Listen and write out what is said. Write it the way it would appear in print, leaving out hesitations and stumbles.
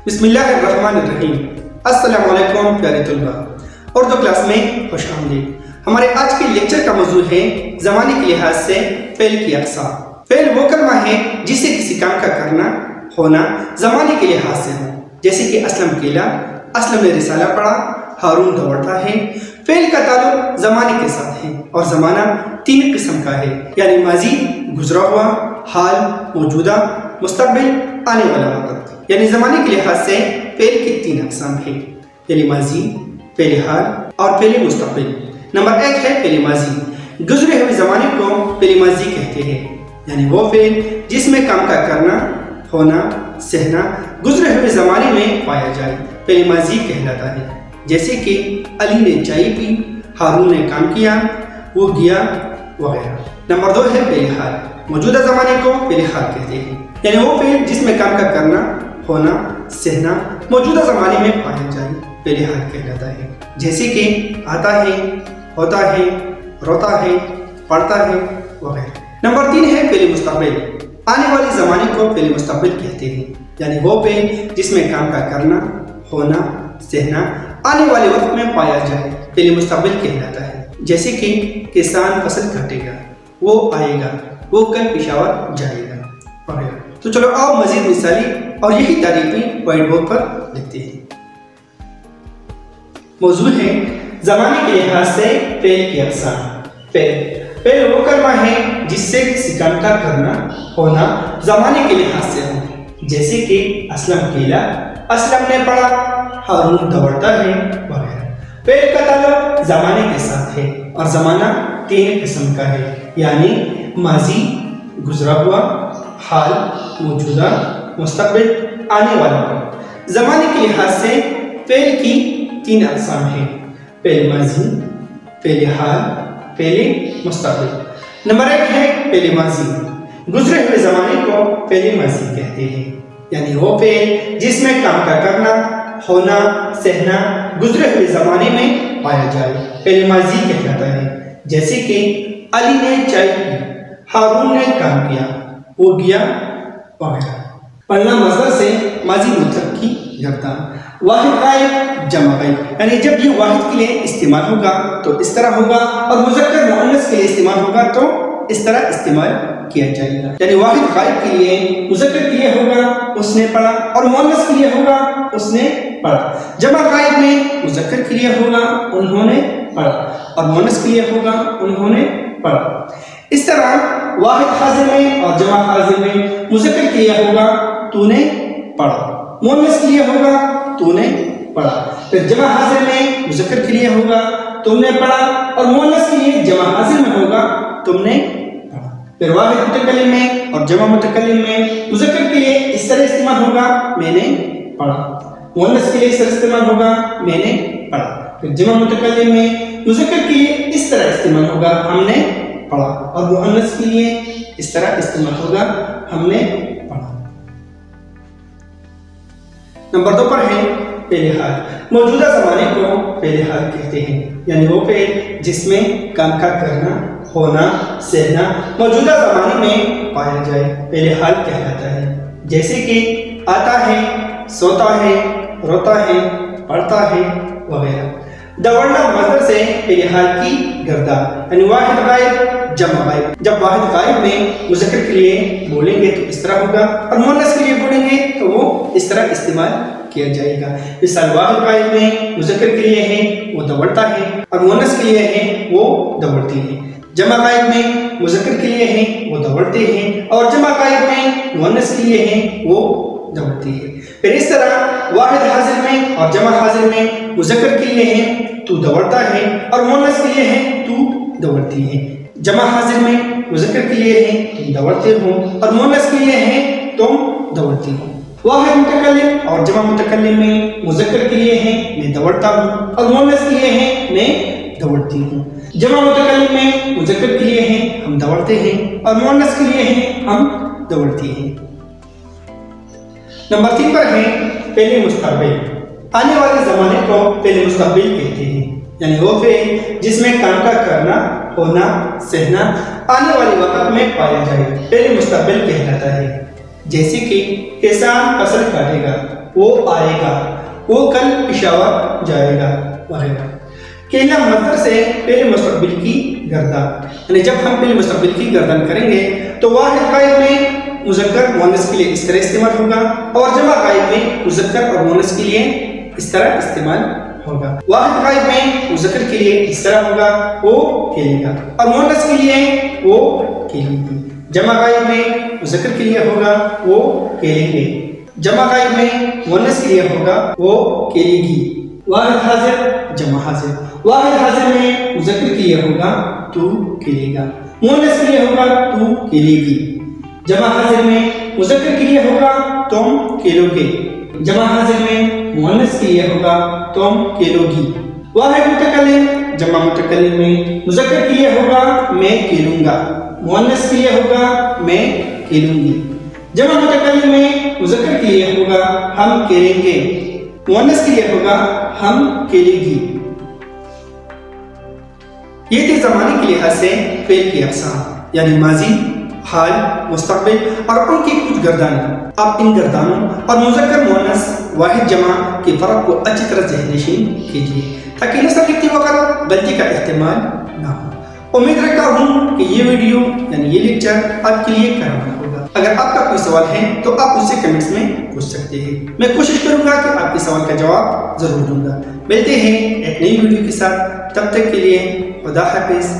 बिस्मिल्लाहिर्रहमानिर्रहीम। अस्सलाम वालेकुम प्यारे तलबा, उर्दू क्लास में खुश आमदीद। हमारे आज के लेक्चर का मौजू है ज़माने के लिहाज से फ़ेल की अक़साम। फ़ेल वो कलमा है जिसे किसी काम का करना होना ज़माने के लिहाज से हो, जैसे कि असलम केला, असलम ने रिसाला पढ़ा, हारून दौड़ता है। फ़ेल का ताल्लुक ज़माने के साथ है और ज़माना तीन किस्म का है, यानी माजी गुजरा हुआ, हाल मौजूदा, मुस्तक़बिल आने वाला वक्त। यानी ज़माने के लिहाज से फ़ेल की तीन अक़साम है, फ़ेल माजी, फ़ेल हाल और फ़ेल मुस्तक़बिल। नंबर 1 है फ़ेल माजी। गुजरे हुए ज़माने को फ़ेल माजी कहते हैं, यानी वो फ़ेल जिसमें काम का करना होना सहना गुजरे हुए ज़माने में पाया जाए, फ़ेल माजी कहलाता है। जैसे कि अली ने चाय पी, हारून ने काम किया, वो गया वगैरह। नंबर 2 है फ़ेल हाल। मौजूदा ज़माने को फ़ेल हाल कहते हैं, यानी वो फ़ेल जिसमें काम का करना होना सहना मौजूदा ज़माने में पाया जाए, फ़ेल हाल कहलाता है। जैसे कि आता है, होता है, रोता है, पढ़ता है वगैरह। नंबर 3 है फ़ेल मुस्तक़बिल। आने वाले ज़माने को फ़ेल मुस्तक़बिल कहते हैं, यानी वो फ़ेल जिसमें काम का करना होना सहना आने वाले वक्त में पाया जाए, फ़ेल मुस्तक़बिल कहलाता है। जैसे कि किसान फसल काटेगा, वो आएगा, वो कल पेशावर जाएगा वगैरह। तो चलो आओ मज़ीद मिसाली और यही तारीफें व्हाइट बोर्ड पर लिखते हैं। मौजू है ज़माने के लिहाज से फ़ेल की अक़साम। फ़ेल वो कलमा है जिससे किसी काम का करना होना ज़माने के लिहाज से हो, जैसे कि असलम केला, असलम ने पढ़ा, हारून दौड़ता है वगैरह। फ़ेल का ताल्लुक ज़माने के साथ है और ज़माना तीन किस्म का है, यानी माजी गुजरा हुआ, हाल मौजूदा, मुस्तक़बिल आने वाला वक्त। ज़माने के लिहाज से फ़ेल की तीन अक़साम है, फ़ेल माजी, फ़ेल हाल, फ़ेल मुस्तक़बिल। नंबर 1 है फ़ेल माजी। गुजरे हुए ज़माने को फ़ेल माजी कहते हैं, यानी वो फ़ेल जिसमें काम का करना होना सहना गुजरे हुए ज़माने में पाया जाए, फ़ेल माजी कहलाता है। जैसे कि अली ने चाय पी, हारून ने काम किया, वो गया वगैरह। पढ़ना मज़दर से माजी मुतलक की गर्दान। वाहिद गायब जमा गायब, यानी जब ये वाहिद के लिए इस्तेमाल होगा तो इस तरह होगा और मुज़क्कर मुअन्नस के लिए इस्तेमाल होगा तो इस तरह इस्तेमाल किया जाएगा। यानी वाहिद गायब के लिए मुज़क्कर के लिए होगा उसने पढ़ा और मुअन्नस के लिए होगा उसने पढ़ा। जमा गायब में मुज़क्कर के लिए होगा उन्होंने पढ़ा और मुअन्नस के लिए होगा उन्होंने पढ़ा। इस तरह वाहिद हाज़िर में और जमा हाज़िर में मुज़क्कर के लिए होगा तूने पढ़ा, मुअन्नस के लिए होगा तूने पढ़ा। फिर जमा हाज़िर में मुज़क्कर के लिए होगा तुमने पढ़ा और मुअन्नस के लिए जमा हाज़िर में होगा तुमने पढ़ा। फिर वाहिद मुतकल्लिम में और जमा मुतकल्लिम में मुज़क्कर के लिए इस तरह इस्तेमाल होगा मैंने पढ़ा, मुअन्नस के लिए इस तरह इस्तेमाल होगा मैंने पढ़ा। फिर जमा मुतकल्लिम में मुज़क्कर के लिए इस तरह इस्तेमाल होगा हमने पढ़ा और मुअन्नस के लिए इस तरह इस्तेमाल होगा हमने पढ़ा। नंबर 2 पर है फ़ेल हाल। मौजूदा ज़माने को फ़ेल हाल कहते हैं, यानी वो फ़ेल जिसमें काम का करना होना सहना मौजूदा ज़माने में पाया जाए, फ़ेल हाल कहलाता है। जैसे कि आता है, सोता है, रोता है, पढ़ता है वगैरह। दौड़ना मज़दर से फ़ेल हाल की गर्दान, यानी वाहिद गायब जमा गायब। जब वाहिद गायब में मुज़क्कर के लिए बोलेंगे तो इस तरह होगा और मुअन्नस के लिए बोलेंगे तो वो इस तरह इस्तेमाल किया जाएगा। मिसाल वाहिद गायब में मुज़क्कर के लिए है वो दौड़ता है और मुअन्नस के लिए है वो दौड़ती है। जमा गायब में मुज़क्कर के लिए है वो दौड़ते हैं और जमा गायब में मुअन्नस के लिए है वो दौड़ती है। फिर इस तरह वाहिद हाज़िर में और जमा हाज़िर में मुज़क्कर के लिए है तू दौड़ता है और मुअन्नस के लिए है तू दौड़ती है। जमा हाज़िर में मुज़क्कर के लिए है तुम दौड़ते हो और मुअन्नस के लिए है तुम दौड़ती हो। वाहिद मुतकल्लिम और जमा मुतकल्लिम में मुज़क्कर के लिए है मैं दौड़ता हूँ और मुअन्नस के लिए है मैं दौड़ती हूँ। जमा मुतकल्लिम में मुज़क्कर के लिए है हम दौड़ते हैं और मुअन्नस के लिए है हम दौड़ती हैं। नंबर 3 पर है फ़ेल मुस्तक़बिल। आने वाले ज़माने को फ़ेल मुस्तक़बिल कहते हैं, यानी वो फ़ेल जिसमें काम का करना होना सहना आने वाले वक्त में पाया जाए, फ़ेल मुस्तक़बिल कहलाता है। जैसे कि किसान फसल काटेगा, وہ آئے گا، وہ کل پشاور جائے گا وغیرہ۔ کہنا مصدر سے پہلے مستقبل کی گردان، یعنی جب ہم پہلے مستقبل کی گردان کریں گے تو واحد غائب میں مذکر مؤنث کے لیے اس طرح استعمال ہوگا، اور جمع غائب میں مذکر اور مؤنث کے لیے اس طرح استعمال ہوگا۔ واحد غائب میں مذکر کے لیے اس طرح ہوگا، وہ کھیلے گا، اور مؤنث کے لیے وہ کھیلیں گی۔ جمع غائب میں مذکر کے لیے ہوگا، وہ کھیلیں گے، جمع غائب میں مؤنث کے لیے ہوگا، وہ کھیلے گی۔ واحد حاضر جمع حاضر، واحد حاضر میں مذکر کے لیے ہوگا تو کھیلے گا، مؤنث کے لیے ہوگا تو کھیلے گی۔ جمع حاضر میں مذکر کے لیے ہوگا تم کھیلو گے، جمع حاضر میں مؤنث کے لیے ہوگا تم کھیلو گی۔ واحد متکلم جمع متکلم میں مذکر کے لیے ہوگا میں کھیلوں گا، مؤنث کے لیے ہوگا میں کھیلوں گی۔ جمع متکلم میں مذکر کے لیے ہوگا ہم کھیلیں گے، مؤنث کے لیے ہوگا ہم کھیلے گی۔ یہ تھے زمانے کے لحاظ سے فعل کی اقسام، یعنی ماضی، حال، مستقبل اور ان کی کچھ گردانیں۔ آپ ان گردانوں اور مذکر مؤنث واحد جمع کے فرق کو اچھی طرح ذہن نشین کیجیے تاکہ نثر لکھتے وقت غلطی کا احتمال نہ ہو۔ امید رکھتا ہوں کہ یہ ویڈیو یعنی یہ لیکچر آپ کے لیے کارآمد ہوگا۔ اگر آپ کا کوئی سوال ہے تو آپ مجھ سے کمنٹس میں پوچھ سکتے ہیں، میں کوشش کروں گا کہ آپ کے سوال کا جواب ضرور دوں گا۔ ملتے ہیں ایک نئی ویڈیو کے ساتھ، تب تک کے لیے خدا حافظ۔